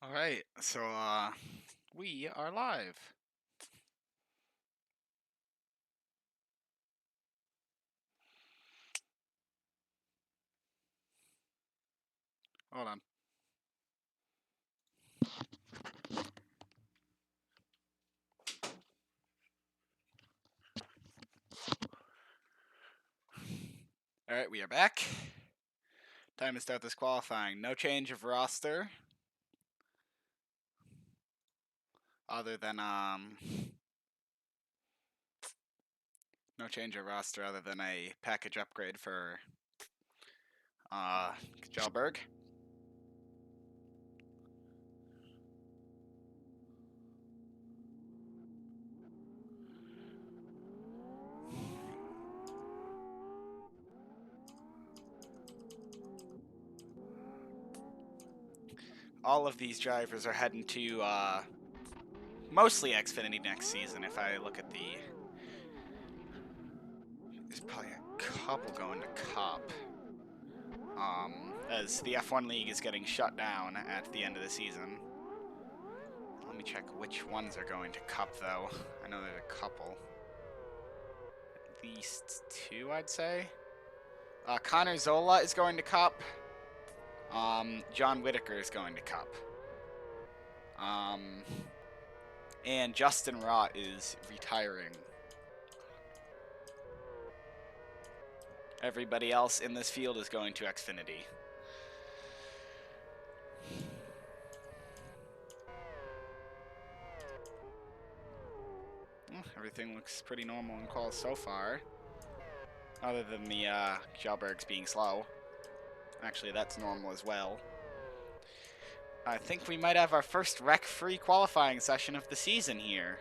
Alright, so, we are live. Hold on. Alright, we are back. Time to start this qualifying. No change of roster. Other than, no change of roster other than a package upgrade for, Kjellberg. All of these drivers are heading to, mostly Xfinity next season. If I look at the... There's probably a couple going to Cup. As the F1 League is getting shut down at the end of the season. Let me check which ones are going to Cup, though. I know there's a couple. At least two, I'd say. Connor Zola is going to Cup. John Whitaker is going to Cup. And Justin Rott is retiring. Everybody else in this field is going to Xfinity. Everything looks pretty normal in qual so far. Other than the Kjellbergs being slow. Actually, that's normal as well. I think we might have our first wreck-free qualifying session of the season here.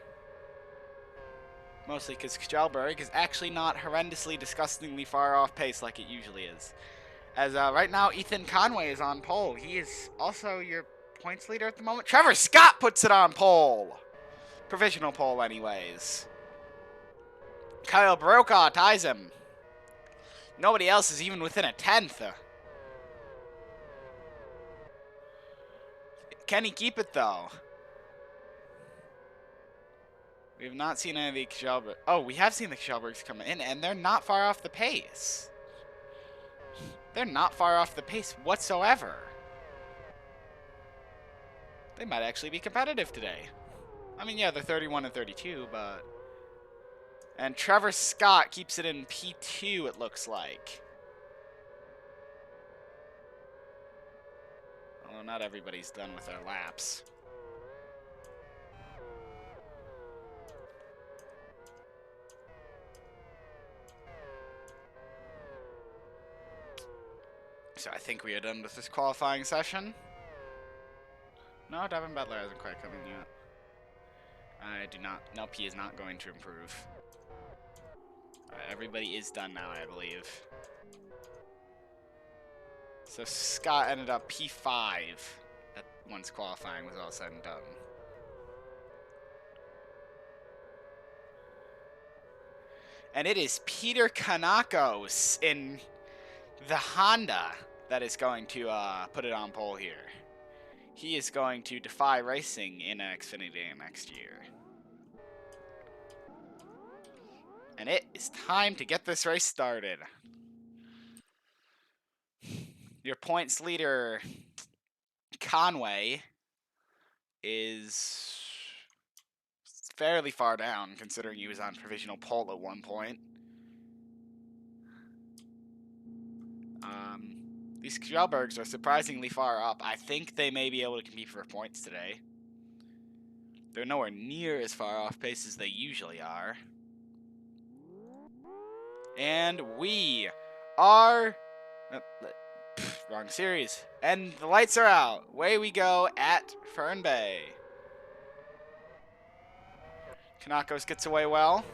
Mostly because Kjellberg is actually not horrendously, disgustingly far off pace like it usually is. As right now, Ethan Conway is on pole. He is also your points leader at the moment. Trevor Scott puts it on pole. Provisional pole, anyways. Kyle Brokaw ties him. Nobody else is even within a tenth. Can he keep it, though? We have not seen any of the Kjellbergs. Oh, we have seen the Kjellbergs come in, and they're not far off the pace. They're not far off the pace whatsoever. They might actually be competitive today. I mean, yeah, they're 31 and 32, but... And Trevor Scott keeps it in P2, it looks like. Although not everybody's done with their laps. So I think we are done with this qualifying session. No, Devin Butler hasn't quite come in yet. I do not... Nope, he is not going to improve. Everybody is done now, I believe. So Scott ended up P5 once qualifying was all said and done. And it is Peter Kanakos in the Honda that is going to put it on pole here. He is going to defy racing in Xfinity next year. And it is time to get this race started. Your points leader, Conway, is fairly far down, considering he was on provisional pole at one point. These Kjellbergs are surprisingly far up. I think they may be able to compete for points today. They're nowhere near as far off pace as they usually are. And we are... wrong series. And the lights are out. Away we go at Fern Bay. Kanakos gets away well.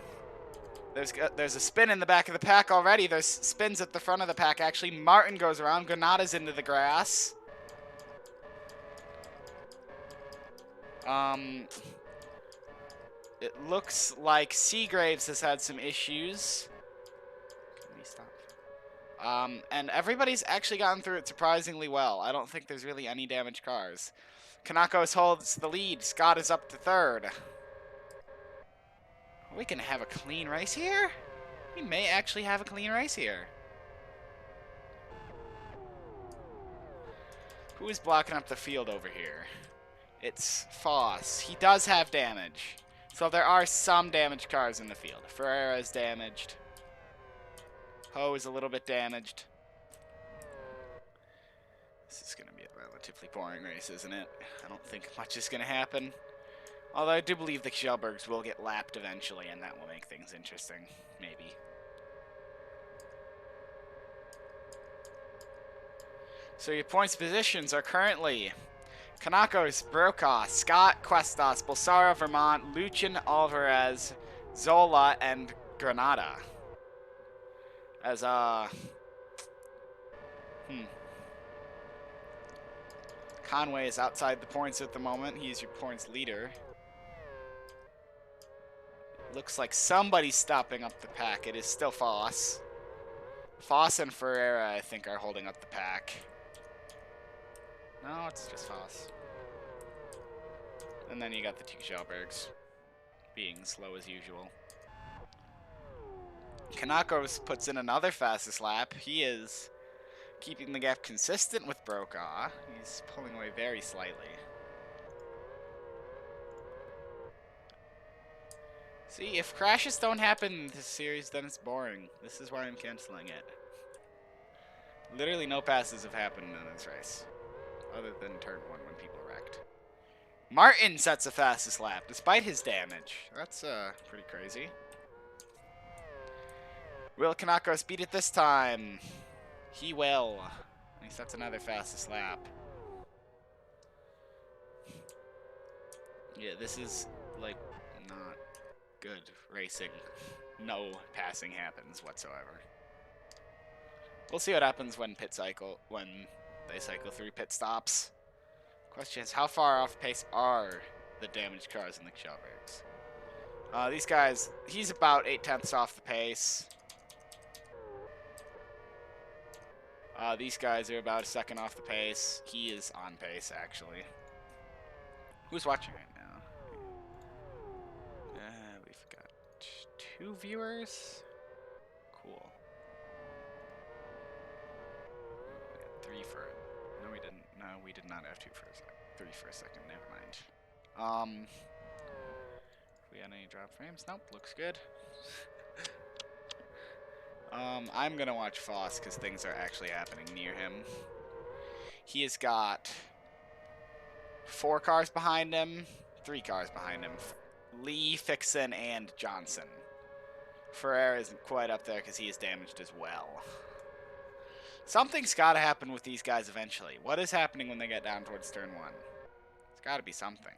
There's a spin in the back of the pack already. There's spins at the front of the pack, actually. Martin goes around. Granada's into the grass. It looks like Seagraves has had some issues. Can we stop? And everybody's actually gotten through it surprisingly well. I don't think there's really any damaged cars. Kanakos holds the lead. Scott is up to third. Are we going to have a clean race here? We may actually have a clean race here. Who is blocking up the field over here? It's Foss. He does have damage. So there are some damaged cars in the field. Ferreira is damaged. Ho is a little bit damaged. This is going to be a relatively boring race, isn't it? I don't think much is going to happen. Although I do believe the Kjellbergs will get lapped eventually, and that will make things interesting. Maybe. So your points positions are currently Kanakos, Brokaw, Scott, Questas, Bolsara, Vermont, Luchin, Alvarez, Zola, and Granada. As, Conway is outside the points at the moment. He's your points leader. Looks like somebody's stopping up the pack. It is still Foss. Foss and Ferreira, I think, are holding up the pack. No, it's just Foss. And then you got the two Kjellbergs being slow as usual. Kanakos puts in another fastest lap. He is keeping the gap consistent with Brokaw. He's pulling away very slightly. See, if crashes don't happen in this series, then it's boring. This is why I'm canceling it. Literally no passes have happened in this race. Other than turn 1 when people wrecked. Martin sets the fastest lap, despite his damage. That's, pretty crazy. Will Kanakos beat it this time? He will. He sets another fastest lap. Yeah, this is, like, not good racing. No passing happens whatsoever. We'll see what happens when they cycle through pit stops. Question is, how far off pace are the damaged cars in the Kjellbergs? These guys, he's about 8/10 off the pace. These guys are about a second off the pace. He is on pace, actually. Who's watching right now? We've got 2 viewers. Cool. We got 3 for... No, we didn't. No, we did not have 2 for a second. 3 for a second. Never mind. We had any drop frames? Nope. Looks good. I'm gonna watch Foss because things are actually happening near him. He has got 4 cars behind him, 3 cars behind him. Lee, Fixon, and Johnson. Ferrer isn't quite up there because he is damaged as well. Something's got to happen with these guys eventually. What is happening when they get down towards turn 1? It's got to be something.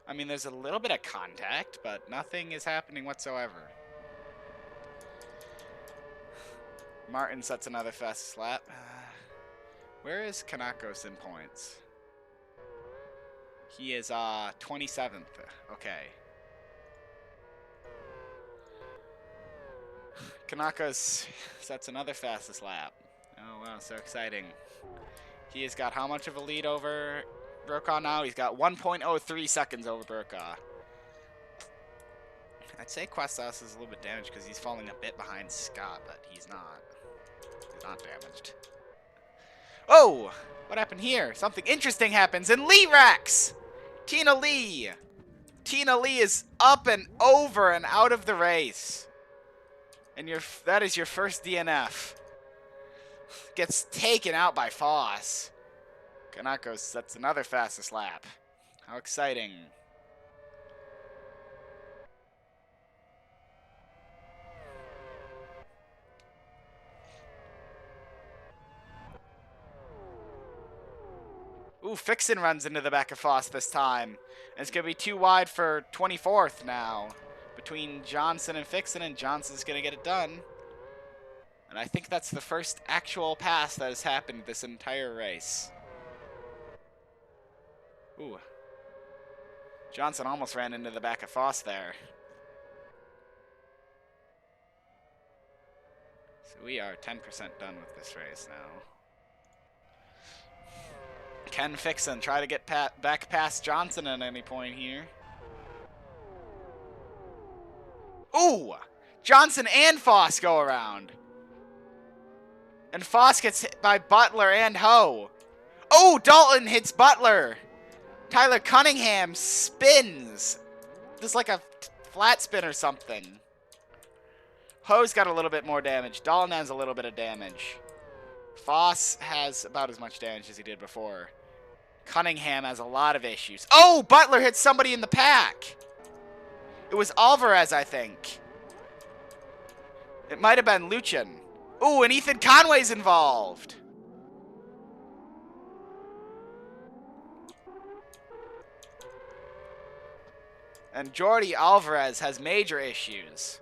I mean, there's a little bit of contact, but nothing is happening whatsoever. Martin sets another fastest lap. Where is Kanakos in points? He is 27th. Okay. Kanakos sets another fastest lap. Oh, wow, so exciting. He has got how much of a lead over Brokaw now? He's got 1.03 seconds over Brokaw. I'd say Questas is a little bit damaged because he's falling a bit behind Scott, but he's not. He's not damaged. Oh! What happened here? Something interesting happens, and Lee wrecks! Tina Lee! Tina Lee is up and over and out of the race. And that is your first DNF. Gets taken out by Foss. Kanakos sets another fastest lap. How exciting. Ooh, Fixon runs into the back of Foss this time. And it's going to be too wide for 24th now. Between Johnson and Fixon, and Johnson's going to get it done. And I think that's the first actual pass that has happened this entire race. Ooh. Johnson almost ran into the back of Foss there. So we are 10% done with this race now. Can Fixon try to get back past Johnson at any point here? Ooh! Johnson and Foss go around. And Foss gets hit by Butler and Ho. Oh, Dalton hits Butler. Tyler Cunningham spins. This is like a flat spin or something. Ho's got a little bit more damage. Dalton has a little bit of damage. Foss has about as much damage as he did before. Cunningham has a lot of issues. Oh, Butler hit somebody in the pack. It was Alvarez, I think. It might have been Luchin. Ooh, and Ethan Conway's involved. And Jordi Alvarez has major issues.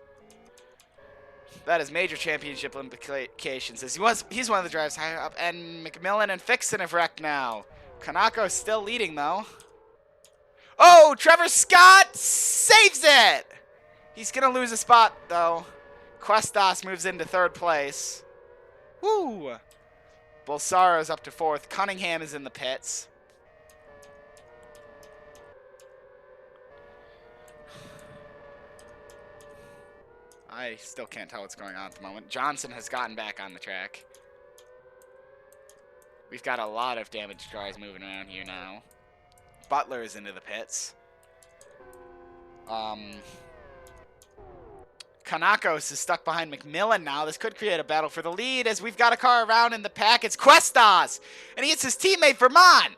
That has major championship implications. He's one of the drivers higher up. And McMillan and Fixon have wrecked now. Kanako's still leading, though. Oh, Trevor Scott saves it! He's going to lose a spot, though. Questas moves into third place. Woo! Bolsaro's up to fourth. Cunningham is in the pits. I still can't tell what's going on at the moment. Johnson has gotten back on the track. We've got a lot of damaged cars moving around here now. Butler is into the pits. Kanakos is stuck behind McMillan now. This could create a battle for the lead as we've got a car around in the pack. It's Questas, and he hits his teammate Vermont.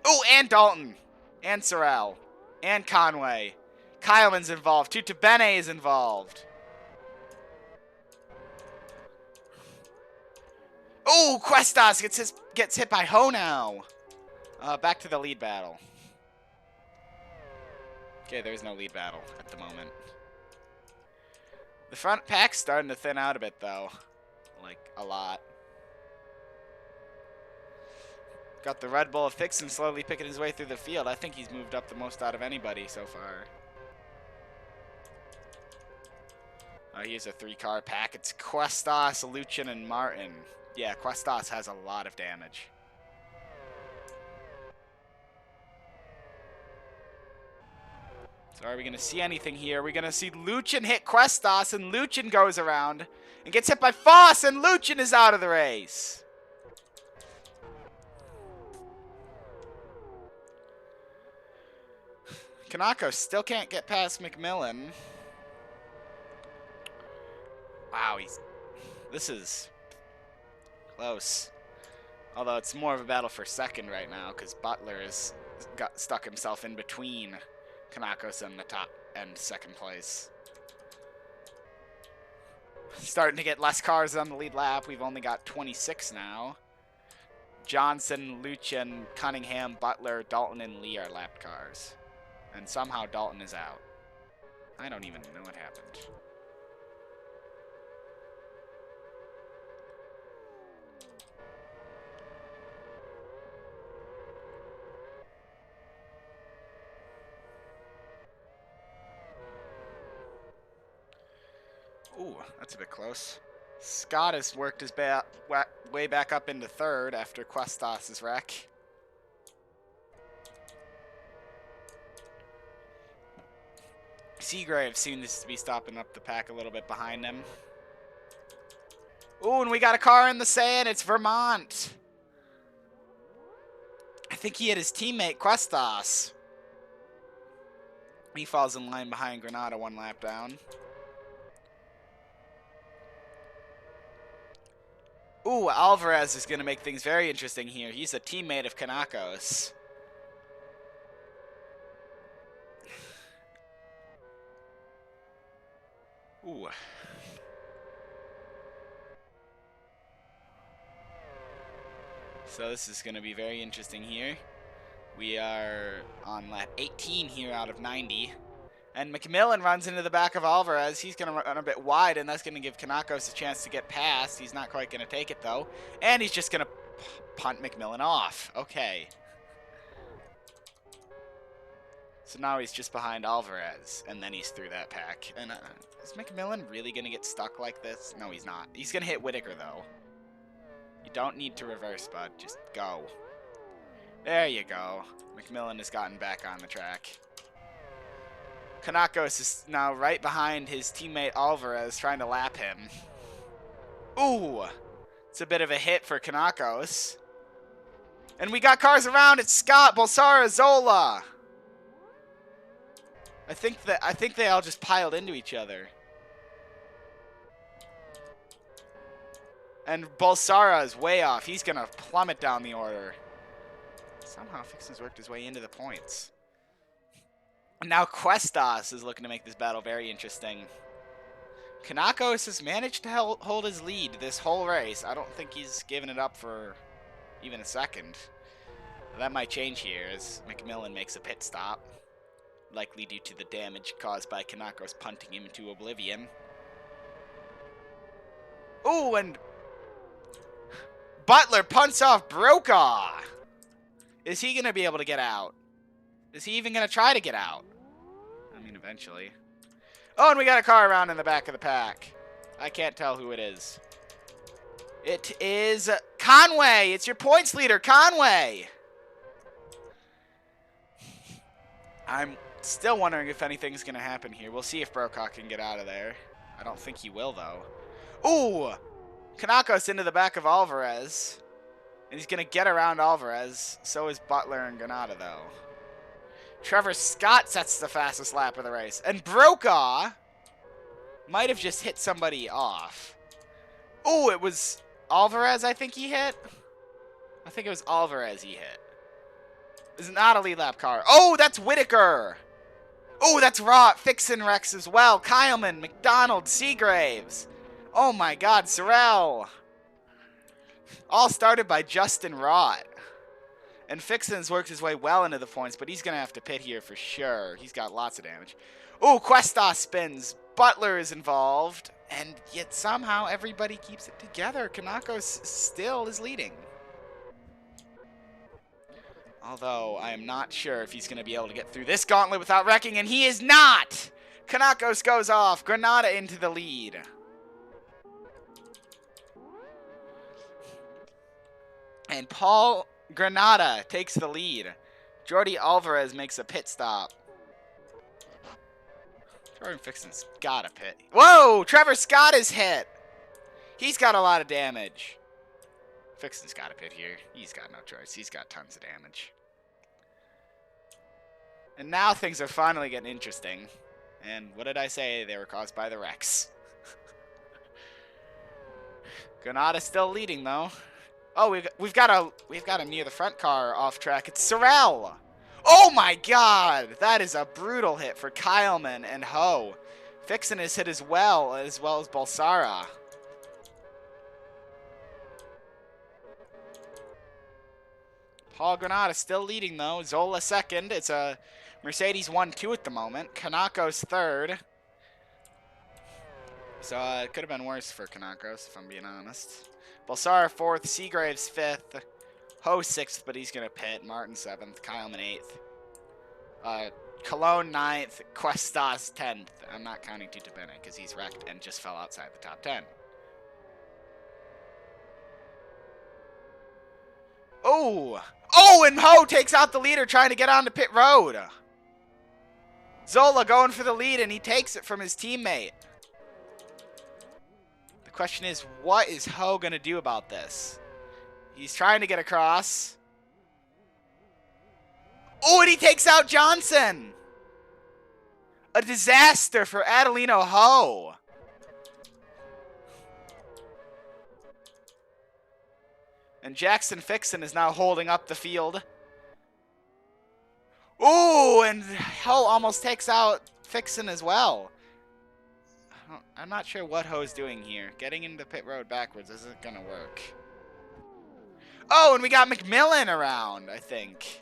Oh, and Dalton, and Sorrell, and Conway. Kyleman's involved. Tutabene is involved. Oh, Questas gets hit by Ho now. Back to the lead battle. Okay, there's no lead battle at the moment. The front pack's starting to thin out a bit, though. Like, a lot. Got the Red Bull of Fixon slowly picking his way through the field. I think he's moved up the most out of anybody so far. Here's a three-car pack. It's Questas, Luchin, and Martin. Yeah, Questas has a lot of damage. So are we going to see anything here? We're going to see Luchin hit Questas, and Luchin goes around and gets hit by Foss, and Luchin is out of the race. Kanako still can't get past McMillan. Wow, this is close. Although it's more of a battle for second right now because Butler has stuck himself in between Kanakos and the top and second place. Starting to get less cars on the lead lap. We've only got 26 now. Johnson, Luchin, Cunningham, Butler, Dalton, and Lee are lapped cars. And somehow Dalton is out. I don't even know what happened. Ooh, that's a bit close. Scott has worked his way back up into third after Questas' wreck. Seagrave seems to be stopping up the pack a little bit behind him. Ooh, and we got a car in the sand. It's Vermont. I think he hit his teammate, Questas. He falls in line behind Granada one lap down. Ooh, Alvarez is going to make things very interesting here. He's a teammate of Kanakos. Ooh. So this is going to be very interesting here. We are on lap 18 here out of 90. And McMillan runs into the back of Alvarez. He's going to run a bit wide, and that's going to give Kanakos a chance to get past. He's not quite going to take it, though. And he's just going to punt McMillan off. Okay. So now he's just behind Alvarez, and then he's through that pack. And is McMillan really going to get stuck like this? No, he's not. He's going to hit Whitaker, though. You don't need to reverse, bud. Just go. There you go. McMillan has gotten back on the track. Kanakos is now right behind his teammate Alvarez, trying to lap him. Ooh! It's a bit of a hit for Kanakos. And we got cars around. It's Scott, Bolsara, Zola. I think they all just piled into each other. And Bolsara is way off. He's gonna plummet down the order. Somehow Fixin's worked his way into the points. And now Questas is looking to make this battle very interesting. Kanakos has managed to hold his lead this whole race. I don't think he's given it up for even a second. That might change here as McMillan makes a pit stop. Likely due to the damage caused by Kanakos punting him into oblivion. Ooh, and Butler punts off Brokaw. Is he going to be able to get out? Is he even going to try to get out? I mean, eventually. Oh, and we got a car around in the back of the pack. I can't tell who it is. It is Conway. It's your points leader, Conway. I'm still wondering if anything's going to happen here. We'll see if Brokaw can get out of there. I don't think he will, though. Ooh! Kanakos into the back of Alvarez. And he's going to get around Alvarez. So is Butler and Granada, though. Trevor Scott sets the fastest lap of the race. And Brokaw might have just hit somebody off. Ooh, it was Alvarez I think he hit. I think it was Alvarez he hit. It's not a lead lap car. Oh, that's Whitaker. Oh, that's Rott. Fixin Rex as well. Kyleman, McDonald, Seagraves. Oh my god, Sorrell. All started by Justin Rott. And Fixin's worked his way well into the points, but he's going to have to pit here for sure. He's got lots of damage. Oh, Questas spins. Butler is involved. And yet somehow everybody keeps it together. Kanakos still is leading. Although I am not sure if he's going to be able to get through this gauntlet without wrecking, and he is not! Kanakos goes off. Granada into the lead. And Paul Granada takes the lead. Jordi Alvarez makes a pit stop. Jordan Fixin's got a pit. Whoa! Trevor Scott is hit. He's got a lot of damage. Fixin's got a pit here. He's got no choice. He's got tons of damage. And now things are finally getting interesting. And what did I say? They were caused by the wrecks. Granada's still leading though. Oh, we've got a near the front car off track. It's Sorrell. Oh my god! That is a brutal hit for Kyleman and Ho. Fixin is hit as well as Balsara. Paul Granada still leading though. Zola second. It's a Mercedes 1-2 at the moment. Kanakos third. So it could have been worse for Kanakos, if I'm being honest. Balsara fourth. Seagraves fifth. Ho sixth, but he's going to pit. Martin seventh. Kyleman eighth. Cologne ninth. Questas 10th. I'm not counting Tito Bennett because he's wrecked and just fell outside the top 10. Oh! Oh, and Ho takes out the leader trying to get onto pit road. Zola going for the lead, and he takes it from his teammate. The question is, what is Ho going to do about this? He's trying to get across. Oh, and he takes out Johnson. A disaster for Adelino Ho. And Jackson Fixin is now holding up the field. Ooh, and Ho almost takes out Fixin as well. I'm not sure what Ho's doing here. Getting into pit road backwards isn't going to work. Oh, and we got McMillan around, I think.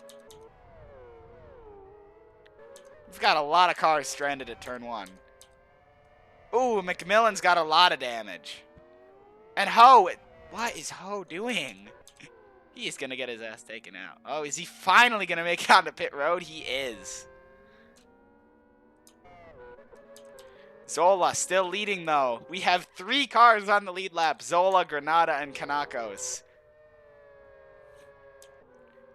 We've got a lot of cars stranded at turn 1. Ooh, McMillan's got a lot of damage. And Ho, what is Ho doing? He is going to get his ass taken out. Oh, is he finally going to make it onto pit road? He is. Zola still leading, though. We have 3 cars on the lead lap. Zola, Granada, and Kanakos.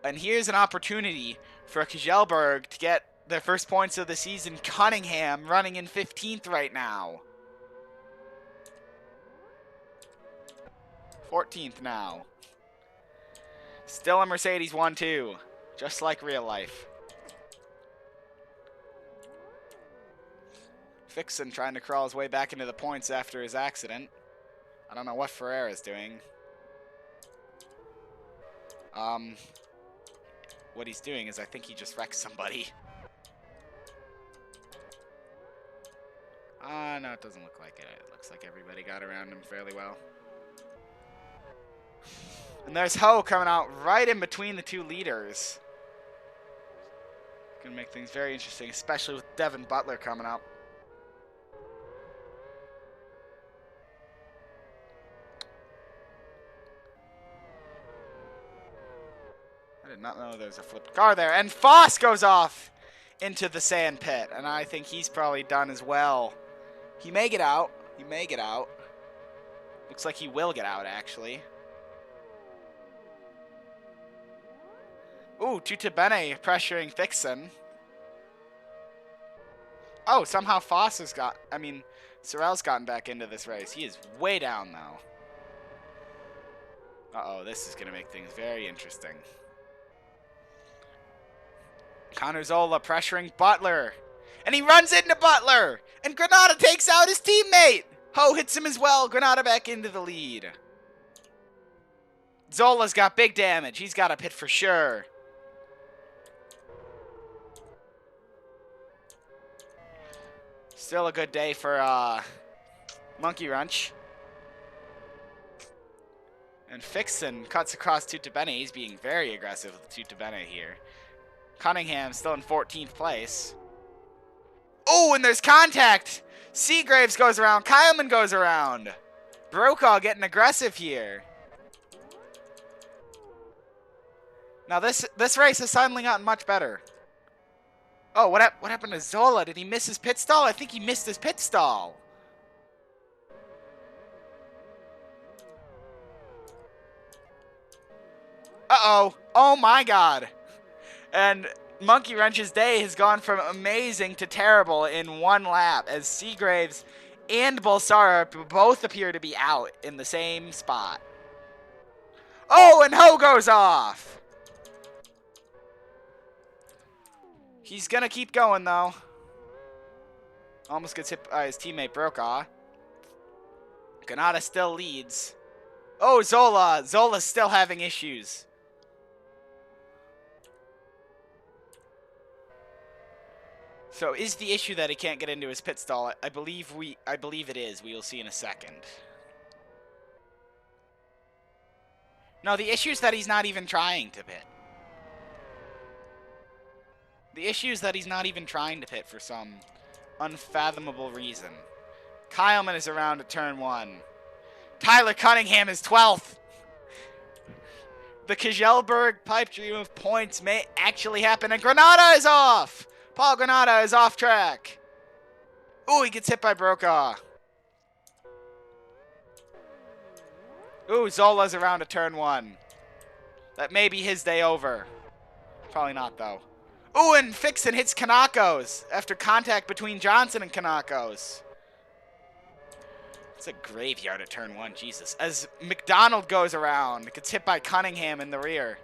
And here's an opportunity for Kjelberg to get their first points of the season. Cunningham running in 15th right now. 14th now. Still a Mercedes 1-2. Just like real life. Fixon trying to crawl his way back into the points after his accident. I don't know what Ferreira's doing. What he's doing is I think he just wrecked somebody. No, it doesn't look like it. It looks like everybody got around him fairly well. And there's Ho coming out right in between the 2 leaders. Gonna make things very interesting, especially with Devin Butler coming up. I did not know there was a flipped car there. And Foss goes off into the sand pit. And I think he's probably done as well. He may get out. He may get out. Looks like he will get out, actually. Ooh, Tutabene pressuring Fixon. Oh, somehow Foss has got... I mean, Sorrell's gotten back into this race. He is way down, though. Uh-oh, this is going to make things very interesting. Connor Zola pressuring Butler. And he runs into Butler. And Granada takes out his teammate. Ho hits him as well. Granada back into the lead. Zola's got big damage. He's got a pit for sure. Still a good day for Monkey Wrench. And Fixon cuts across Tutabene. He's being very aggressive with Tutabene here. Cunningham still in 14th place. Oh, and there's contact. Seagraves goes around. Kyleman goes around. Brokaw getting aggressive here. Now this race has suddenly gotten much better. Oh, what happened to Zola? Did he miss his pit stall? I think he missed his pit stall. Uh-oh. Oh, my God. And Monkey Wrench's day has gone from amazing to terrible in 1 lap as Seagraves and Bulsara both appear to be out in the same spot. Oh, and Ho goes off. He's going to keep going, though. Almost gets hit by his teammate Brokaw. Granada still leads. Oh, Zola. Zola's still having issues. So is the issue that he can't get into his pit stall? I believe it is. We will see in a second. No, the issue is that he's not even trying to pit. The issue is that he's not even trying to pit for some unfathomable reason. Kyleman is around at turn 1. Tyler Cunningham is 12th. The Kjelberg pipe dream of points may actually happen, and Granada is off. Paul Granada is off track. Ooh, he gets hit by Brokaw. Ooh, Zola's around to turn 1. That may be his day over. Probably not, though. Ooh, and Fixon hits Kanakos after contact between Johnson and Kanakos. It's a graveyard at turn 1, Jesus. As McDonald goes around, gets hit by Cunningham in the rear.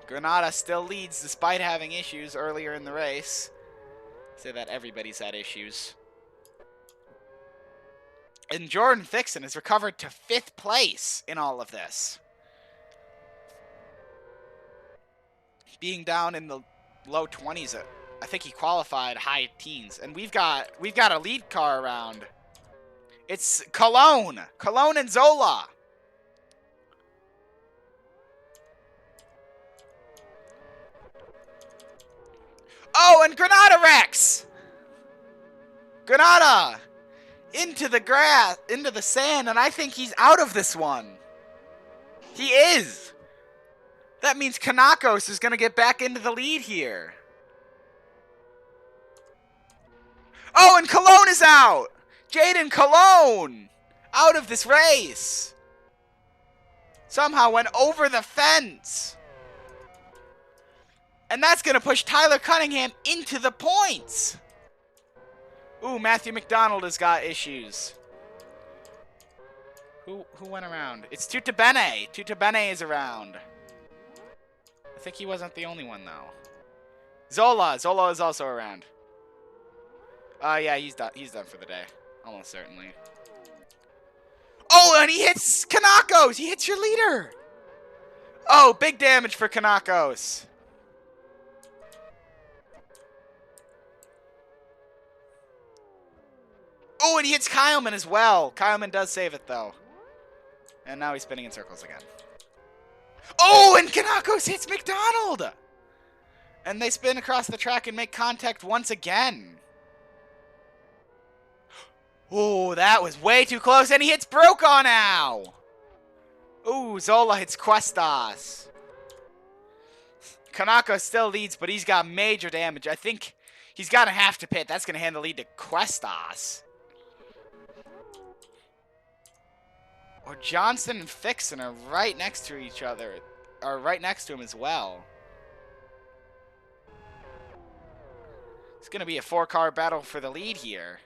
Granada still leads despite having issues earlier in the race. Say that everybody's had issues. And Jordan Fixon has recovered to 5th place in all of this. Being down in the low 20s, I think he qualified high teens. And we've got a lead car around. It's Cologne and Zola. Oh, and Granada wrecks! Granada! Into the grass, into the sand, and I think he's out of this one. He is! That means Kanakos is going to get back into the lead here. Oh, and Cologne is out! Jaden Cologne! Out of this race! Somehow went over the fence! And that's going to push Tyler Cunningham into the points! Ooh, Matthew McDonald has got issues. Who went around? It's Tuta Bene. Tuta Bene is around. I think he wasn't the only one, though. Zola. Zola is also around. Yeah, he's done. He's done for the day. Almost certainly. Oh, and he hits Kanakos! He hits your leader! Oh, big damage for Kanakos. Oh, and he hits Kyleman as well. Kyleman does save it, though. And now he's spinning in circles again. Oh, and Kanakos hits McDonald! And they spin across the track and make contact once again. Oh, that was way too close, and he hits Brokaw now! Ooh, Zola hits Questas. Kanako still leads, but he's got major damage. I think he's going to have to pit. That's going to hand the lead to Questas. Or Johnson and Fixon are right next to each other. Or right next to him as well. It's going to be a 4-car battle for the lead here.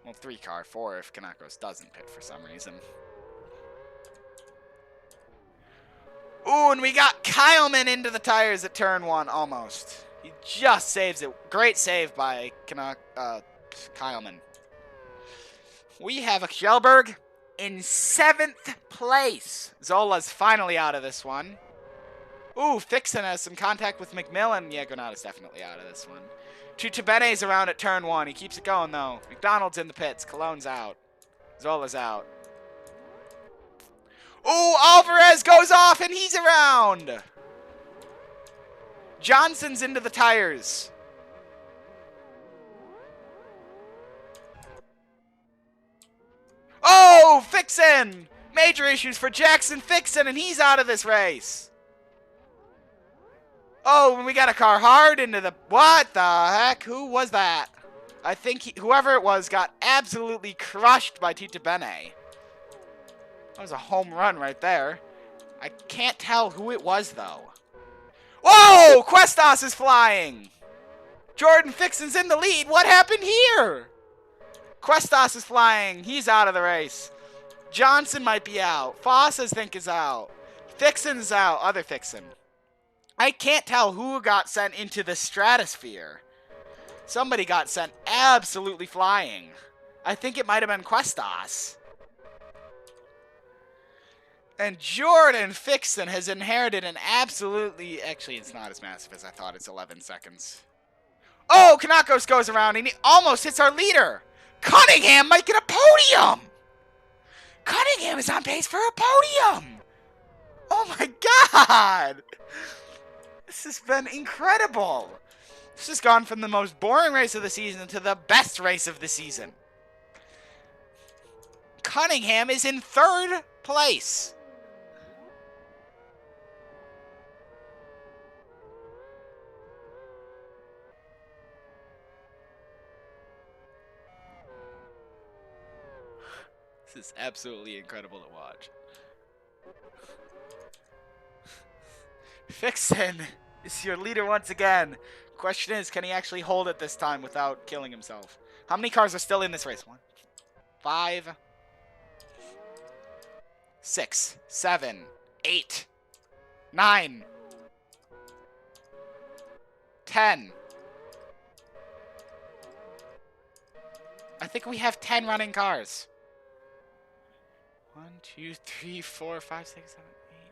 Well, 3-car, 4 if Kanakos doesn't pit for some reason. Ooh, and we got Kyleman into the tires at turn 1, almost. He just saves it. Great save by Kyleman. We have a Kjellberg in 7th place. Zola's finally out of this one. Ooh, Fixon has some contact with McMillan. Yeah, Granada's definitely out of this one. Tutebene's around at turn 1. He keeps it going, though. McDonald's in the pits. Cologne's out. Zola's out. Ooh, Alvarez goes off, and he's around. Johnson's into the tires. Oh, Fixon! Major issues for Jackson Fixon, and he's out of this race. Oh, and we got a car hard into the... What the heck? Who was that? I think whoever it was got absolutely crushed by Tita Bene. That was a home run right there. I can't tell who it was, though. Whoa! Questas is flying! Jordan Fixon's in the lead. What happened here? Questas is flying. He's out of the race. Johnson might be out. Foss, I think, is out. Fixon's out. Other Fixon. I can't tell who got sent into the stratosphere. Somebody got sent absolutely flying. I think it might have been Questas. And Jordan Fixon has inherited an absolutely... Actually, it's not as massive as I thought. It's 11 seconds. Oh, Kanakos goes around and he almost hits our leader. Cunningham might get a podium. Cunningham is on pace for a podium. Oh my God. This has been incredible. This has gone from the most boring race of the season to the best race of the season. Cunningham is in 3rd place. This is absolutely incredible to watch. Fixon is your leader once again. Question is, can he actually hold it this time without killing himself? How many cars are still in this race? 1, 5, 6, 7, 8, 9, 10. I think we have 10 running cars. 1, 2, 3, 4, 5, 6, 7, 8,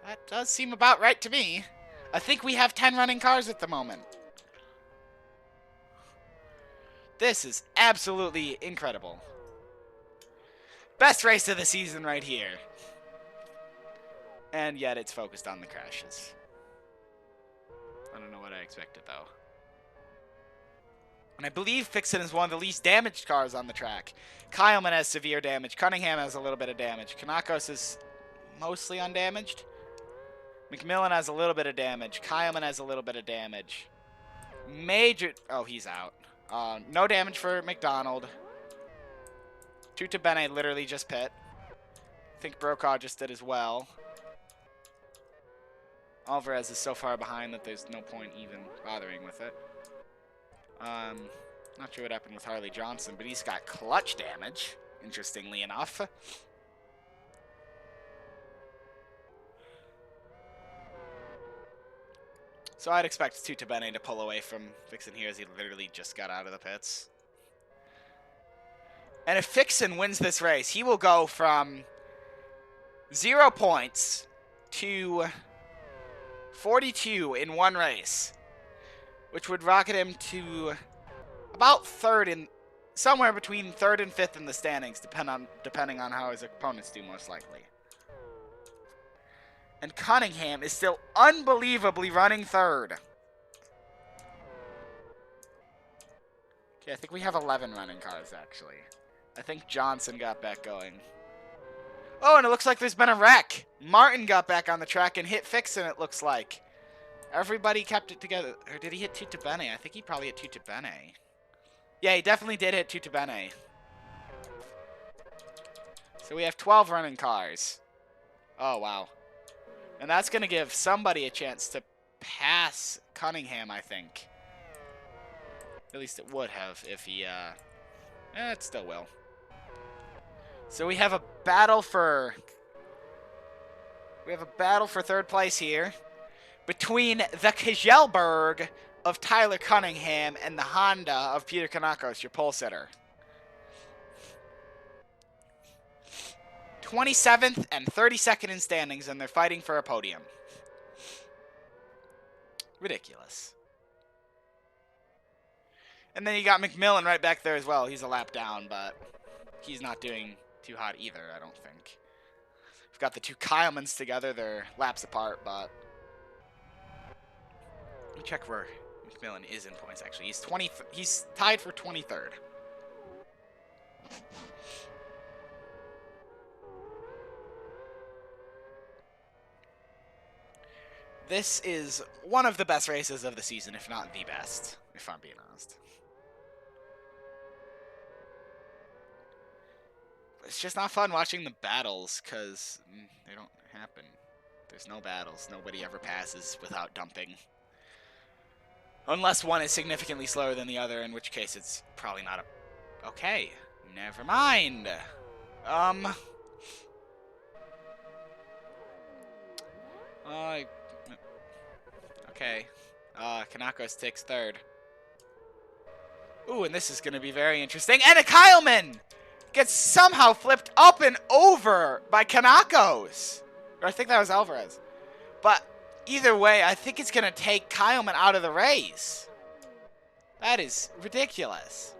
9. That does seem about right to me. I think we have 10 running cars at the moment. This is absolutely incredible. Best race of the season right here. And yet it's focused on the crashes. I don't know what I expected, though. And I believe Fixon is one of the least damaged cars on the track. Kyleman has severe damage. Cunningham has a little bit of damage. Kanakos is mostly undamaged. McMillan has a little bit of damage. Kyleman has a little bit of damage. Major... Oh, he's out. No damage for McDonald. Tuta Bene literally just pit. I think Brokaw just did as well. Alvarez is so far behind that there's no point even bothering with it. Not sure what happened with Harley Johnson, but he's got clutch damage, interestingly enough. So I'd expect Tuta Bene to pull away from Fixon here, as he literally just got out of the pits. And if Fixon wins this race, he will go from 0 points to 42 in one race, which would rocket him to about third in, somewhere between third and fifth in the standings, depending on how his opponents do, most likely. And Cunningham is still unbelievably running third. Okay, I think we have 11 running cars, actually. I think Johnson got back going. Oh, and it looks like there's been a wreck. Martin got back on the track and hit Fixon, it looks like. Everybody kept it together. Or did he hit Tuta Bene? I think he probably hit Tuta Bene. Yeah, he definitely did hit Tuta Bene. So we have 12 running cars. Oh, wow. And that's going to give somebody a chance to pass Cunningham, I think. At least it would have if he, it still will. So we have a battle for... third place here between the Kjelberg of Tyler Cunningham and the Honda of Peter Kanakos, your pole sitter. 27th and 32nd in standings, and they're fighting for a podium. Ridiculous. And then you got McMillan right back there as well. He's a lap down, but he's not doing too hot either, I don't think. We've got the two Kylemans together. They're laps apart, but... Let me check where McMillan is in points, actually. He's tied for 23rd. This is one of the best races of the season, if not the best, if I'm being honest. It's just not fun watching the battles, because they don't happen. There's no battles. Nobody ever passes without dumping. Unless one is significantly slower than the other, in which case it's probably not a... Okay, never mind. Okay. Kanakos takes third. Ooh, and this is going to be very interesting. And a Kyleman gets somehow flipped up and over by Kanakos. Or I think that was Alvarez. But either way, I think it's going to take Kyleman out of the race. That is ridiculous.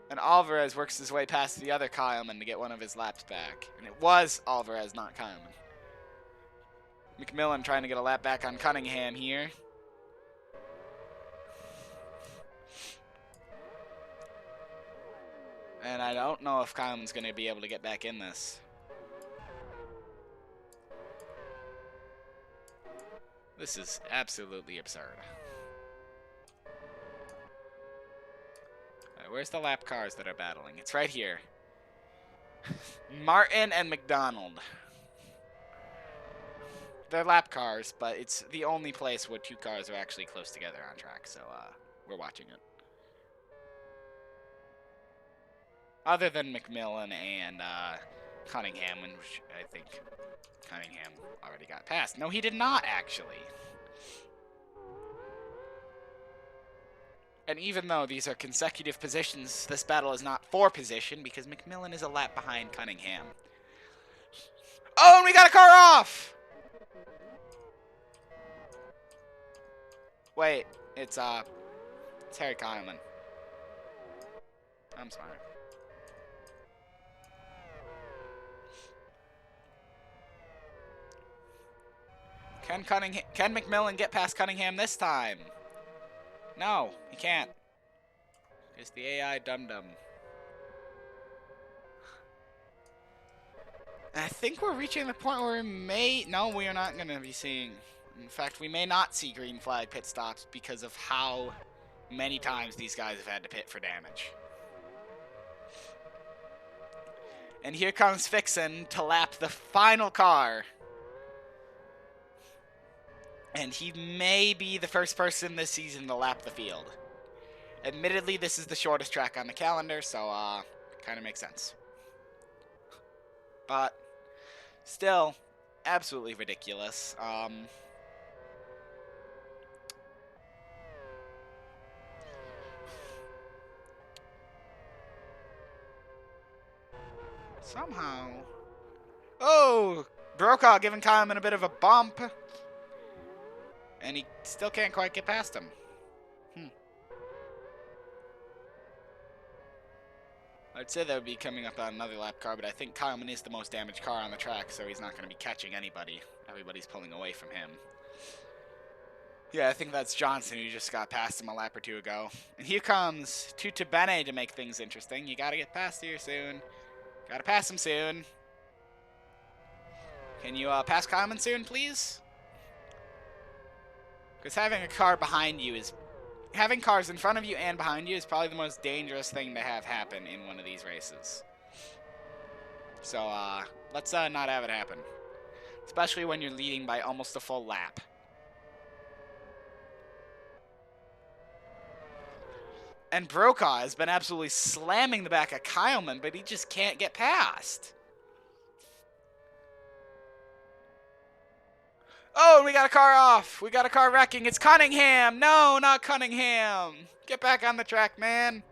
And Alvarez works his way past the other Kyleman to get one of his laps back. And it was Alvarez, not Kyleman. McMillan trying to get a lap back on Cunningham here. And I don't know if Kyleman's going to be able to get back in this. This is absolutely absurd. Alright, where's the lap cars that are battling? It's right here. Martin and McDonald. They're lap cars, but it's the only place where two cars are actually close together on track, so we're watching it. Other than McMillan and Cunningham, which I think Cunningham already got past. No, he did not, actually. And even though these are consecutive positions, this battle is not for position, because McMillan is a lap behind Cunningham. Oh, and we got a car off! Wait, it's Harry Kyleman. I'm sorry. Can McMillan get past Cunningham this time? No, he can't. It's the AI dum-dum. I think we're reaching the point where we may... No, we are not going to be seeing In fact, we may not see green flag pit stops because of how many times these guys have had to pit for damage. And here comes Fixin to lap the final car. And he may be the first person this season to lap the field. Admittedly, this is the shortest track on the calendar, so kind of makes sense. But still, absolutely ridiculous. Somehow... Oh! Brokaw giving Kyleman a bit of a bump. And he still can't quite get past him. I'd say that would be coming up on another lap car, but I think Kyleman is the most damaged car on the track, so he's not going to be catching anybody. Everybody's pulling away from him. Yeah, I think that's Johnson, who just got past him a lap or two ago. And here comes Tuta Bene to make things interesting. You got to get past here soon. Got to pass him soon. Can you pass Kyleman soon, please? Because having a car behind you is... Having cars in front of you and behind you is probably the most dangerous thing to have happen in one of these races. So, let's not have it happen. Especially when you're leading by almost a full lap. And Brokaw has been absolutely slamming the back of Kyleman, but he just can't get past. Oh, we got a car off. We got a car wrecking. It's Cunningham. No, not Cunningham. Get back on the track, man.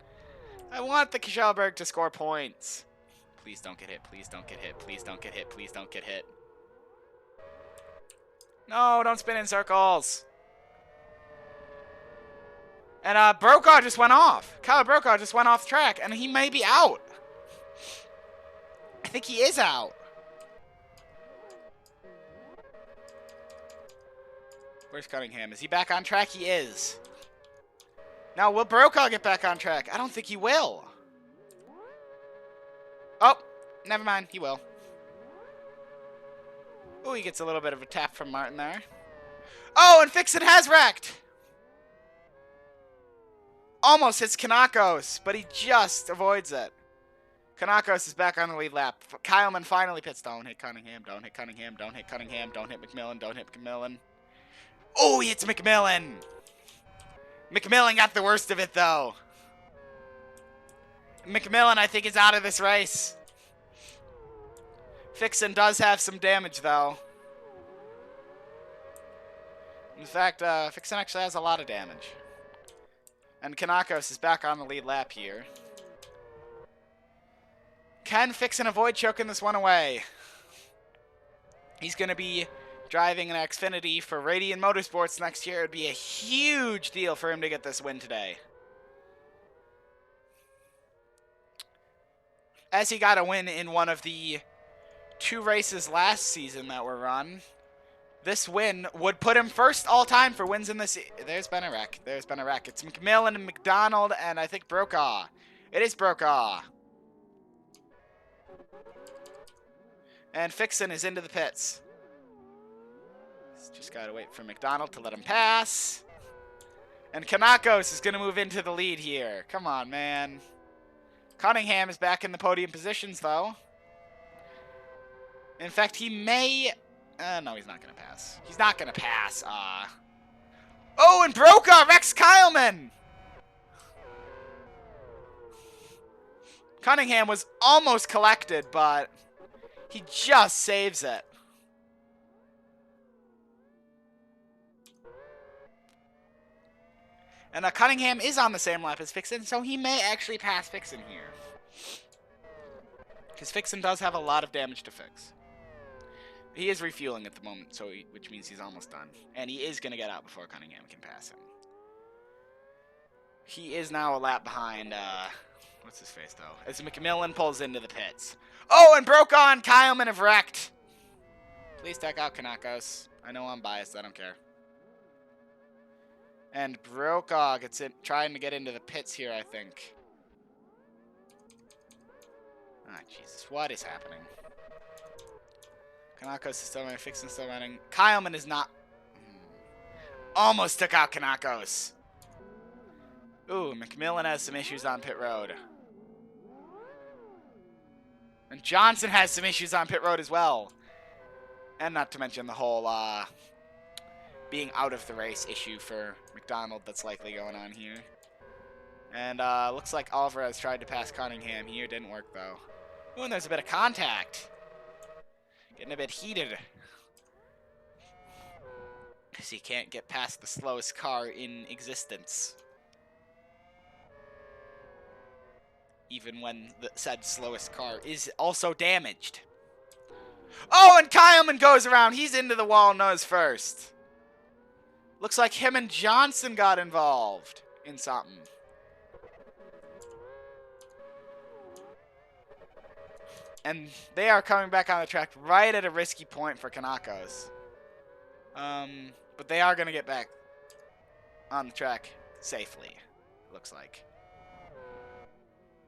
I want the Kjellberg to score points. Please don't get hit. Please don't get hit. Please don't get hit. Please don't get hit. No, don't spin in circles. And Brokaw just went off. Kyle Brokaw just went off the track, and he may be out. I think he is out. Where's Cunningham? Is he back on track? He is. Now, will Brokaw get back on track? I don't think he will. Oh, never mind. He will. Oh, he gets a little bit of a tap from Martin there. Oh, and Fixit has wrecked. Almost hits Kanakos, but he just avoids it. Kanakos is back on the lead lap. Kyleman finally pits. Don't hit Cunningham. Don't hit Cunningham. Don't hit Cunningham. Don't hit McMillan. Don't hit McMillan. Oh, he hits McMillan. McMillan got the worst of it, though. McMillan, I think, is out of this race. Fixin does have some damage, though. In fact, Fixin actually has a lot of damage. And Kanakos is back on the lead lap here. Can Fixin avoid choking this one away? He's going to be driving an Xfinity for Radian Motorsports next year. It would be a huge deal for him to get this win today. As he got a win in one of the 2 races last season that were run, this win would put him first all-time for wins in this... There's been a wreck. There's been a wreck. It's McMillan and McDonald, and I think Brokaw. It is Brokaw. And Fixin is into the pits. Just gotta wait for McDonald to let him pass. And Kanakos is gonna move into the lead here. Come on, man. Cunningham is back in the podium positions, though. In fact, he may... no, he's not gonna pass. He's not gonna pass. Oh, and Brokaw wrecks Kyleman! Cunningham was almost collected, but he just saves it. And Cunningham is on the same lap as Fixin, so he may actually pass Fixin here. Because Fixin does have a lot of damage to fix. He is refueling at the moment, so which means he's almost done. And he is going to get out before Cunningham can pass him. He is now a lap behind, what's his face, though? As McMillan pulls into the pits. Oh, and Brokaw and Kyleman have wrecked. Please take out Kanakos. I know I'm biased, I don't care. And Brokaw gets in, trying to get into the pits here, I think. Ah, Jesus, what is happening? Kanakos is still running, Fixin still running. Kyleman is not... almost took out Kanakos. Ooh, McMillan has some issues on pit road. And Johnson has some issues on pit road as well. And not to mention the whole being out of the race issue for McDonald that's likely going on here. And looks like Alvarez tried to pass Cunningham here. Didn't work, though. Ooh, and there's a bit of contact. Getting a bit heated. Because he can't get past the slowest car in existence. Even when the said slowest car is also damaged. Oh, and Kyleman goes around. He's into the wall nose first. Looks like him and Johnson got involved in something. And they are coming back on the track right at a risky point for Kanakos. But they are going to get back on the track safely, it looks like.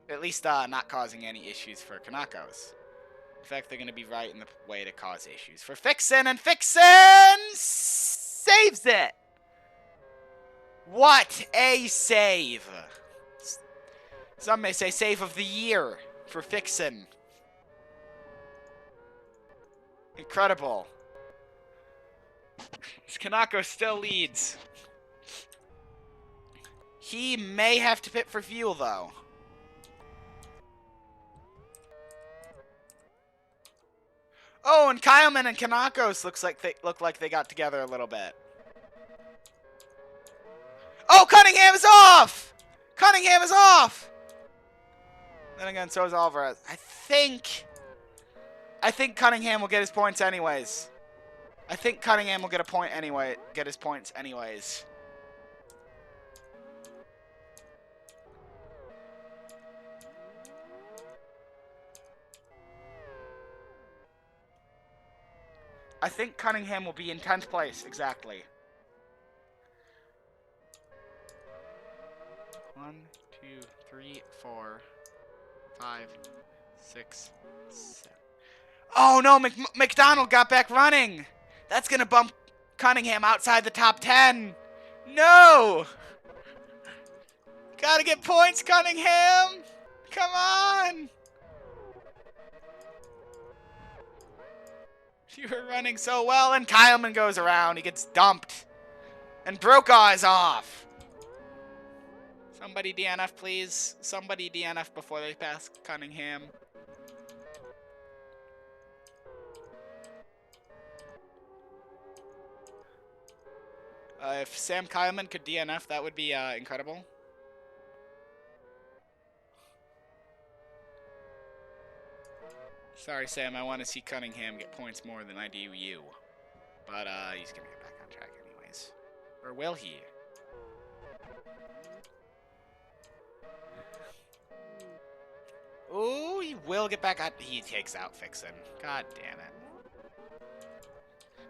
At least not causing any issues for Kanakos. In fact, they're going to be right in the way to cause issues for Fixin, and Fixin saves it! What a save! Some may say save of the year for Fixin. Incredible. Kanako still leads. He may have to pit for fuel, though. Oh, and Kyleman and Kanakos look like they got together a little bit. Oh, Cunningham is off! Cunningham is off! Then again, so is Alvarez. I think Cunningham will get his points anyways. I think Cunningham will get his points anyways. I think Cunningham will be in 10th place, exactly. 1, 2, 3, 4, 5, 6, 7. Oh no, McDonald got back running. That's going to bump Cunningham outside the top 10. No! Gotta get points, Cunningham! Come on! You were running so well, and Kyleman goes around. He gets dumped. And Brokaw is off. Somebody DNF, please. Somebody DNF before they pass Cunningham. If Sam Kyleman could DNF, that would be incredible. Sorry, Sam. I want to see Cunningham get points more than I do you. But he's going to get back on track anyways. Or will he? Ooh, he will get back on. He takes out Fixin. God damn it.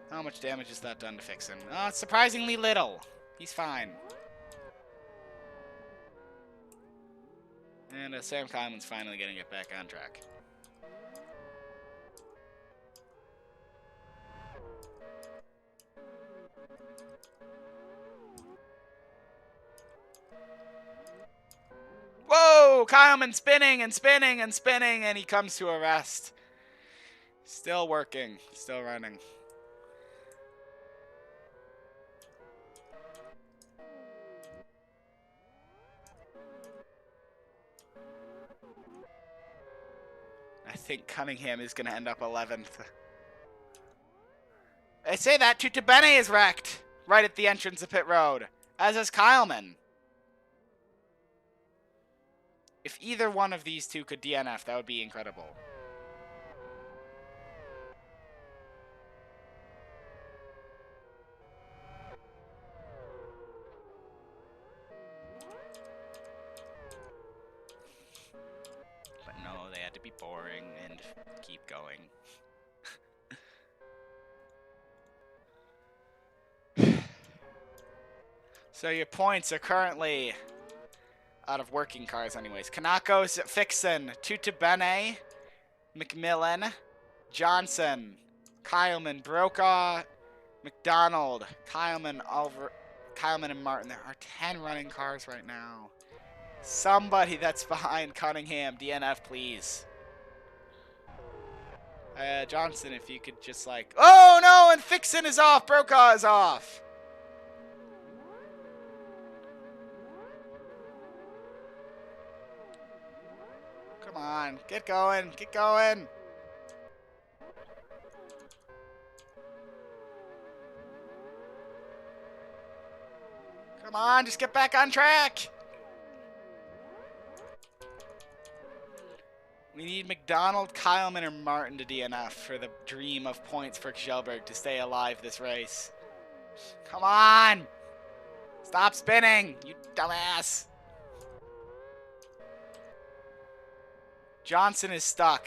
How much damage has that done to Fixin? Surprisingly little. He's fine. And Sam Kyleman's finally going to get back on track. Whoa! Kyleman spinning and spinning and spinning, and he comes to a rest. Still working. Still running. I think Cunningham is going to end up 11th. I say that Tutabene is wrecked right at the entrance of pit road, as is Kyleman. If either one of these two could DNF, that would be incredible. But no, they had to be boring and keep going. So your points are currently out of working cars anyways. Kanakos, Fixin, Tutabene, McMillan, Johnson, Kyleman, Brokaw, McDonald, Kyleman, Kyleman and Martin. There are 10 running cars right now. Somebody that's behind Cunningham, DNF, please. Johnson, if you could just like... Oh, no, and Fixin is off. Brokaw is off. Come on, get going, get going. Come on, just get back on track. We need McDonald, Kyleman, or Martin to DNF for the dream of points for Kjellberg to stay alive this race. Come on. Stop spinning, you dumbass. Johnson is stuck.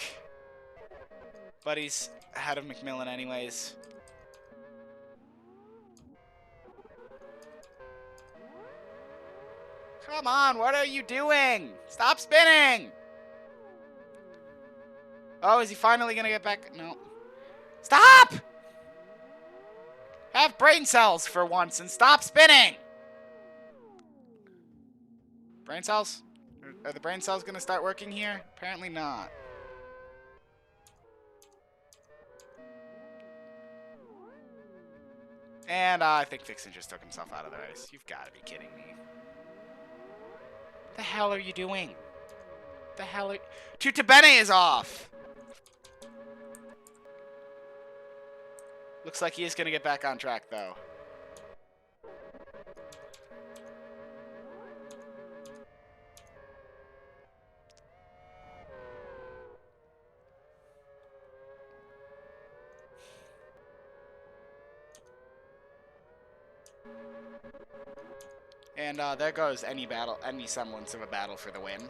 But he's ahead of McMillan anyways. Come on, what are you doing? Stop spinning! Oh, is he finally gonna get back? No. Stop! Have brain cells for once and stop spinning! Brain cells? Are the brain cells gonna start working here? Apparently not. And I think Fixin just took himself out of the race. You've got to be kidding me. The hell are you doing? The hell are... Tutabene is off! Looks like he is going to get back on track, though. And there goes any battle, any semblance of a battle for the win.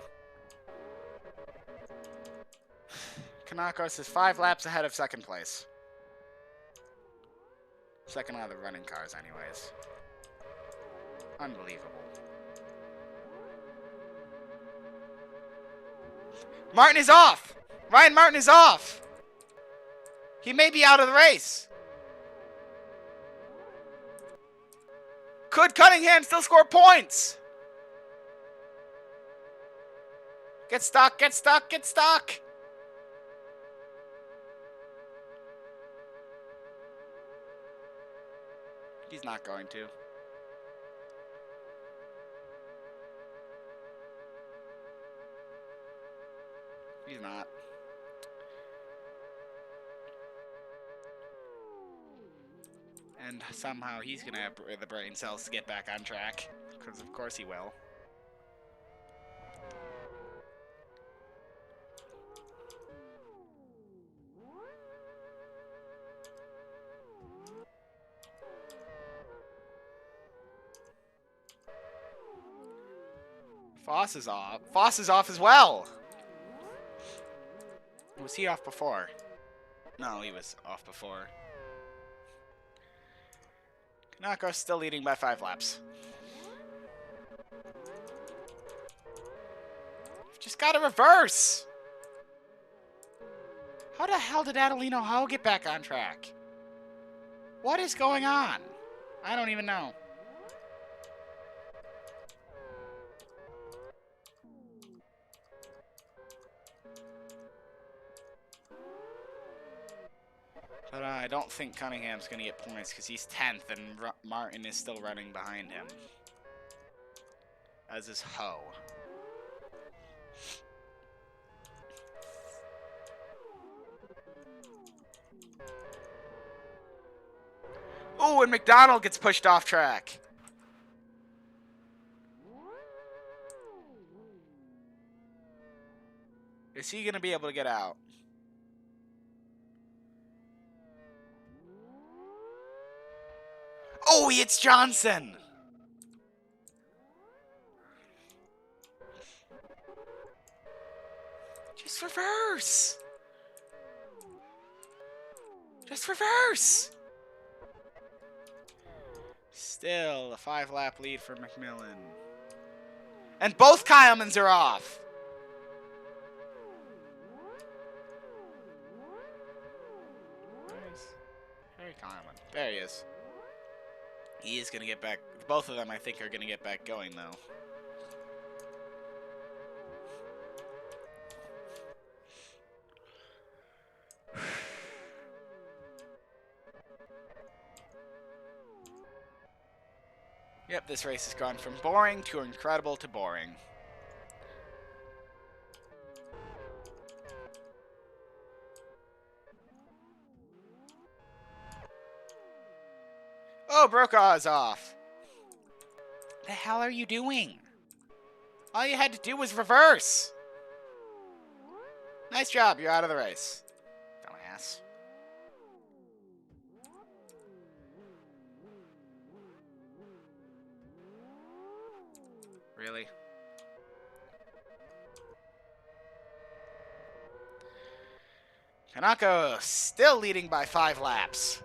Kanakos is 5 laps ahead of second place. Second out of the running cars, anyways. Unbelievable. Martin is off! Ryan Martin is off! He may be out of the race. Could Cunningham still score points? Get stuck, get stuck, get stuck! He's not going to. He's not. And somehow he's going to have the brain cells to get back on track. Because of course he will. Foss is off. Foss is off as well! Was he off before? No, he was off before. Kanaka's still leading by 5 laps. Just gotta reverse! How the hell did Adelino Ho get back on track? What is going on? I don't even know. But I don't think Cunningham's going to get points because he's 10th and Martin is still running behind him. As is Ho. Oh, and McDonald gets pushed off track. Is he going to be able to get out? Oh, it's Johnson! Just reverse! Just reverse! Still a 5-lap lead for McMillan. And both Kylemans are off! Where is Harry Kyleman? There he is. He is going to get back. Both of them, I think, are going to get back going, though. Yep, this race has gone from boring to incredible to boring. Oh, Brokaw is off. The hell are you doing? All you had to do was reverse. Nice job, you're out of the race. Dumbass. Really? Kanako still leading by 5 laps.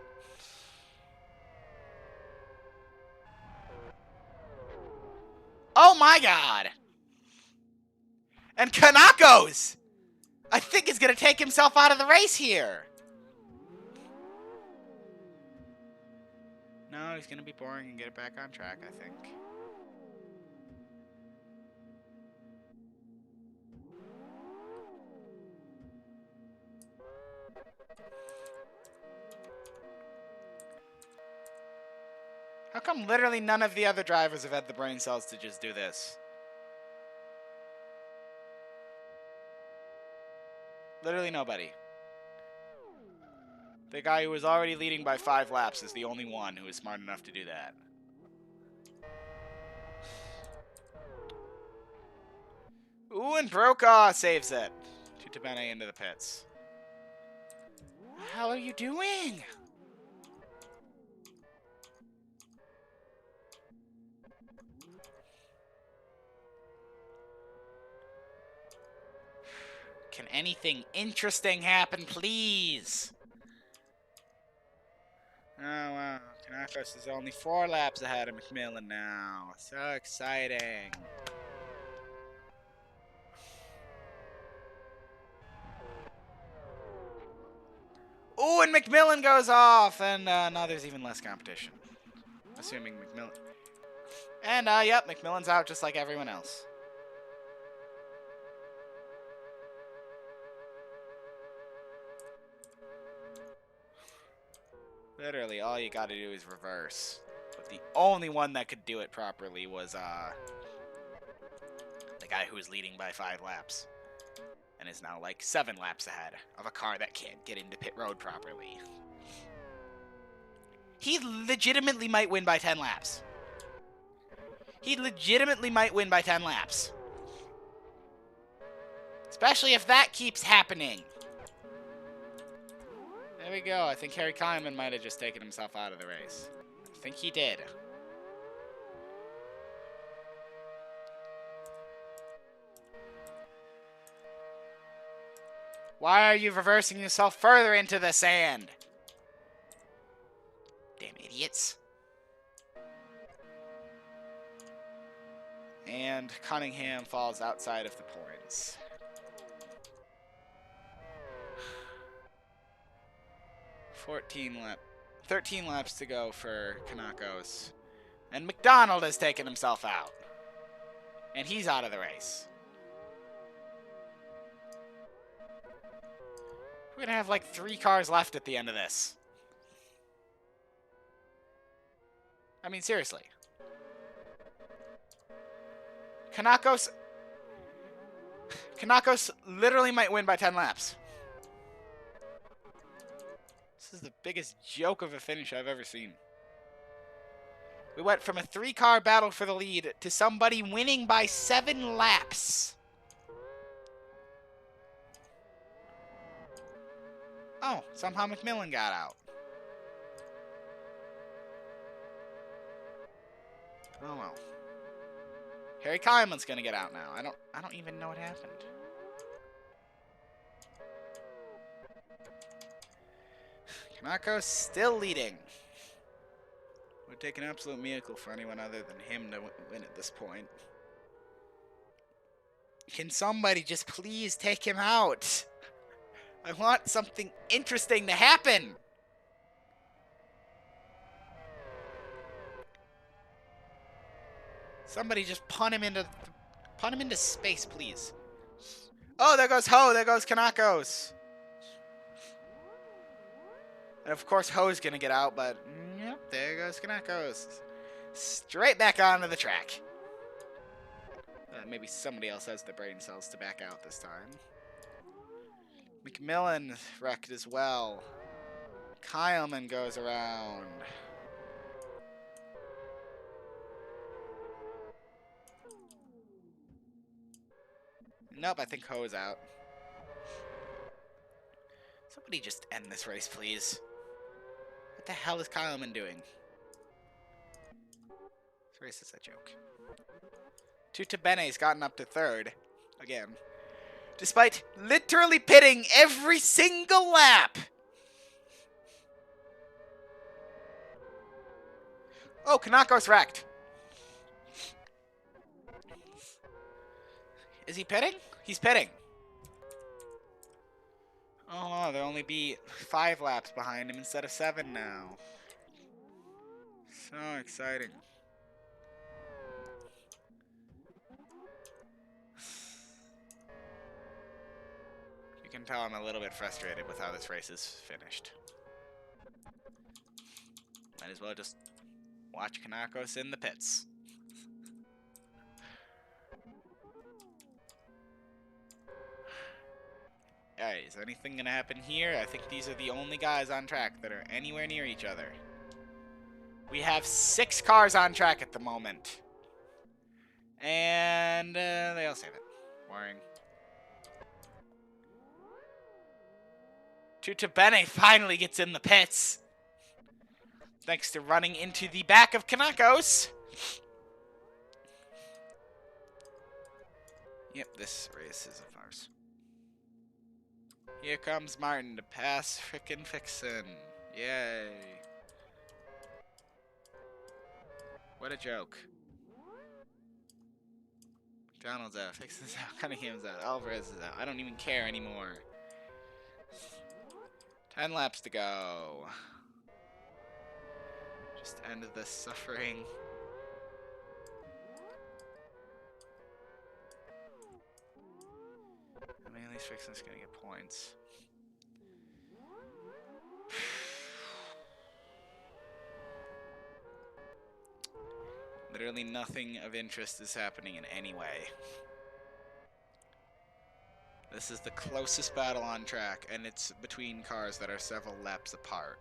Oh my god! And Kanako's, I think, is going to take himself out of the race here. No, he's going to be boring and get it back on track, I think. How come literally none of the other drivers have had the brain cells to just do this? Literally nobody. The guy who was already leading by 5 laps is the only one who is smart enough to do that. Ooh, and Brokaw saves it. Tutabene into the pits. What the hell are you doing? Can anything interesting happen, please? Oh, wow. Kanakos is only 4 laps ahead of McMillan now. So exciting. Ooh, and McMillan goes off. And now there's even less competition. Assuming McMillan... And, yep, McMillan's out just like everyone else. Literally, all you gotta do is reverse. But the only one that could do it properly was, the guy who was leading by 5 laps. And is now, like, 7 laps ahead of a car that can't get into pit road properly. He legitimately might win by 10 laps. He legitimately might win by 10 laps. Especially if that keeps happening. There we go. I think Harry Kleiman might have just taken himself out of the race. I think he did. Why are you reversing yourself further into the sand? Damn idiots. And Cunningham falls outside of the points. 13 laps to go for Kanakos. And McDonald has taken himself out. And he's out of the race. We're going to have like 3 cars left at the end of this. I mean, seriously. Kanakos literally might win by 10 laps. This is the biggest joke of a finish I've ever seen. We went from a 3-car battle for the lead to somebody winning by 7 laps. Oh, somehow McMillan got out. Oh well. Harry Kleiman's gonna get out now. I don't even know what happened. Kanako still leading. Would take an absolute miracle for anyone other than him to win at this point. Can somebody just please take him out? I want something interesting to happen. Somebody just punt him into space, please. Oh, there goes Ho. There goes Kanakos. And of course, Ho's gonna get out, but yep, there goes Kanakos. Straight back onto the track. Maybe somebody else has the brain cells to back out this time. McMillan wrecked as well. Kyleman goes around. Nope, I think Ho's out. Somebody just end this race, please. What the hell is Kyleman doing? This race is a joke. Tutabene's gotten up to third. Again. Despite literally pitting every single lap. Oh, Kanako's wrecked. Is he pitting? He's pitting. Oh, no, they'll only be 5 laps behind him instead of 7 now. So exciting. You can tell I'm a little bit frustrated with how this race is finished. Might as well just watch Kanakos in the pits. Alright, is anything going to happen here? I think these are the only guys on track that are anywhere near each other. We have 6 cars on track at the moment. And they all save it. Boring. Tutabene finally gets in the pits. Thanks to running into the back of Kanakos. Yep, this race is a farce. Here comes Martin to pass frickin' Fixin'. Yay. What a joke. McDonald's out, Fixin's out, Cunningham's out, Alvarez is out. I don't even care anymore. 10 laps to go. Just end this suffering. I mean, at least Fixin's gonna get points. Literally nothing of interest is happening in any way. This is the closest battle on track, and it's between cars that are several laps apart.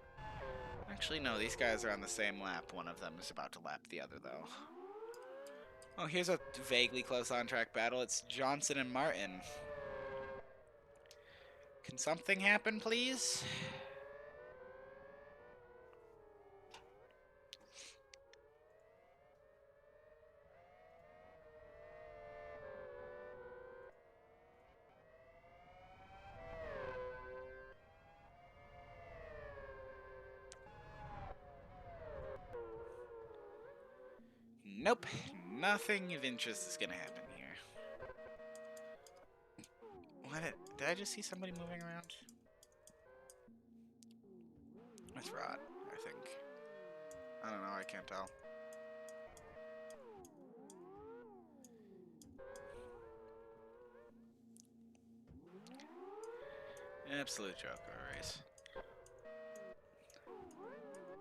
Actually, no, these guys are on the same lap. One of them is about to lap the other, though. Oh, here's a vaguely close on-track battle. It's Johnson and Martin. Can something happen, please? Nope. Nothing of interest is gonna happen here. What? Did I just see somebody moving around? That's Rod, I think. I don't know, I can't tell. Absolute joke of a race.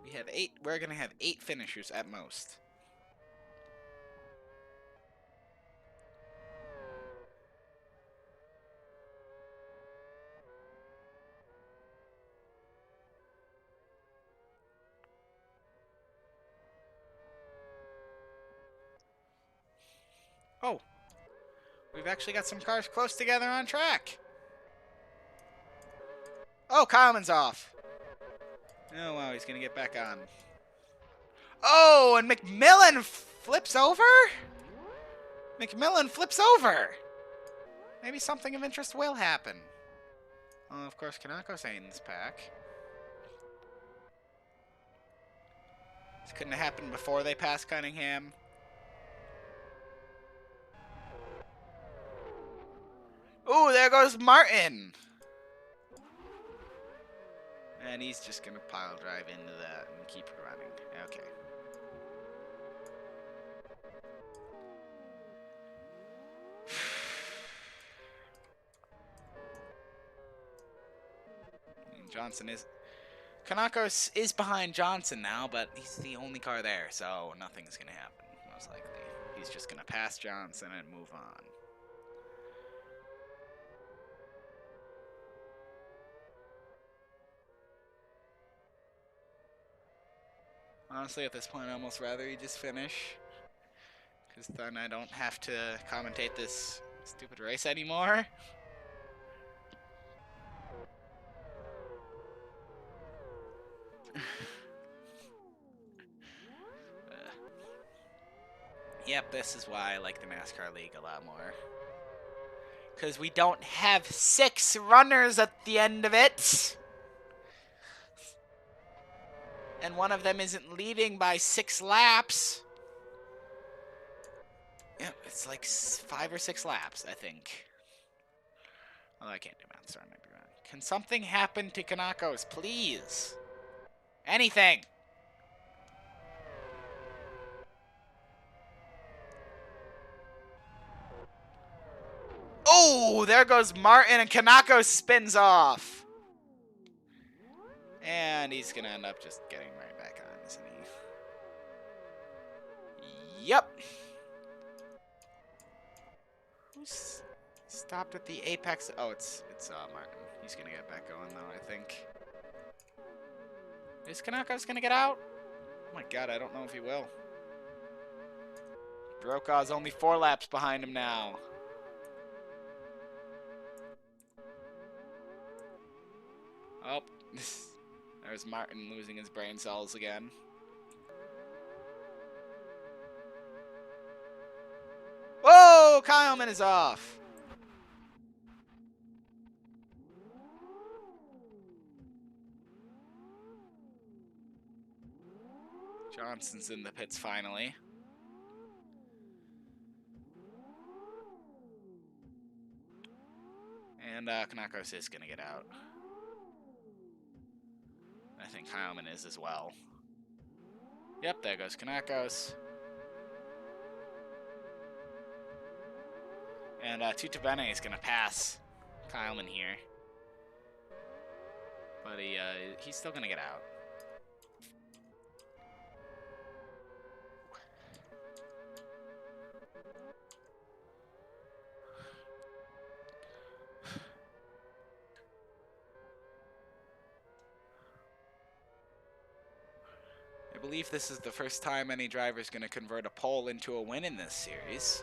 We have 8. We're gonna have 8 finishers at most. Oh, we've actually got some cars close together on track. Oh, Kyleman's off. Oh, wow, he's going to get back on. Oh, and McMillan flips over? McMillan flips over. Maybe something of interest will happen. Oh, of course, Kanakos ain't in this pack. This couldn't have happened before they passed Cunningham. Ooh, there goes Martin. And he's just going to pile drive into that and keep running. Okay. Kanako is behind Johnson now, but he's the only car there, so nothing's going to happen, most likely. He's just going to pass Johnson and move on. Honestly, at this point, I'd almost rather he just finish. Because then I don't have to commentate this stupid race anymore. Yep, this is why I like the NASCAR League a lot more. Because we don't have 6 runners at the end of it. And one of them isn't leading by 6 laps. Yep, it's like 5 or 6 laps, I think. Oh, I can't do math, sorry, I might be wrong. Can something happen to Kanakos, please? Anything! Oh, there goes Martin, and Kanako spins off. And he's going to end up just getting right back on, isn't he? Yep. Who's stopped at the apex? Oh, it's Martin. He's going to get back going, though, I think. Is Kanaka's going to get out? Oh, my God, I don't know if he will. Brokaw's only 4 laps behind him now. Oh, there's Martin losing his brain cells again. Whoa, Kyleman is off. Johnson's in the pits finally. And Kanakos is going to get out. I think Kyleman is as well. Yep, there goes Kanakos. And Tutabene is going to pass Kyleman here. But he's still going to get out. I believe this is the first time any driver is going to convert a pole into a win in this series.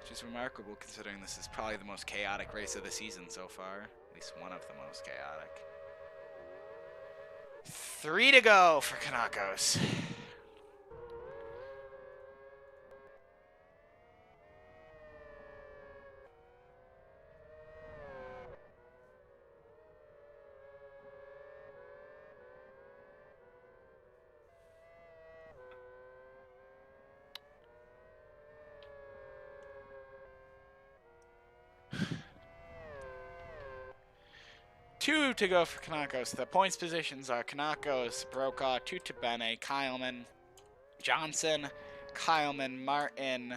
Which is remarkable considering this is probably the most chaotic race of the season so far. At least one of the most chaotic. 3 to go for Kanakos. Two to go for Kanakos. The points positions are Kanakos, Brokaw, Tutabene, Kyleman, Johnson, Kyleman, Martin.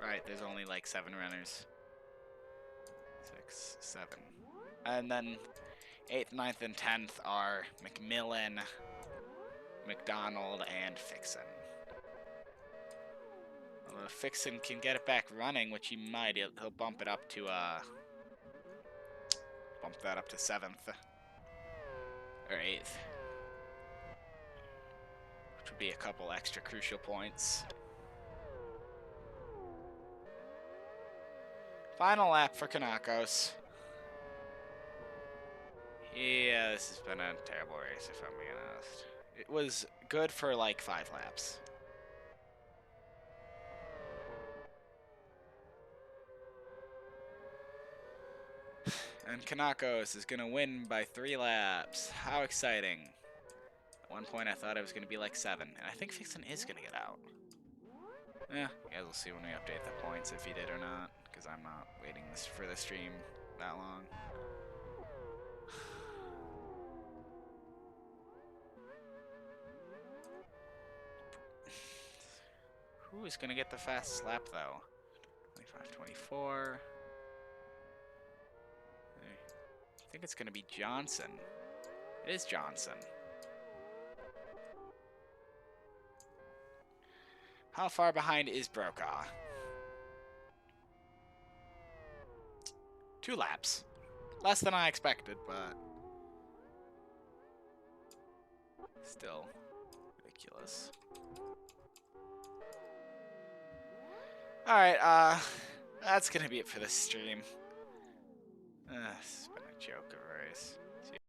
Right, there's only like 7 runners. 6, 7. And then 8th, 9th, and 10th are McMillan, McDonald, and Fixon. Although Fixon can get it back running, which he might, he'll bump it up to bump that up to 7th or 8th, which would be a couple extra crucial points. Final lap for Kanakos. Yeah, this has been a terrible race if I'm being honest. It was good for like 5 laps. And Kanakos is going to win by 3 laps. How exciting. At one point I thought it was going to be like 7. And I think Fixon is going to get out. Yeah, you guys will see when we update the points if he did or not. Because I'm not waiting for the stream that long. Who is going to get the fastest lap though? 25-24. I think it's going to be Johnson. It is Johnson. How far behind is Brokaw? 2 laps. Less than I expected, but still ridiculous. Alright, that's gonna be it for this stream. It's been a joke of a race.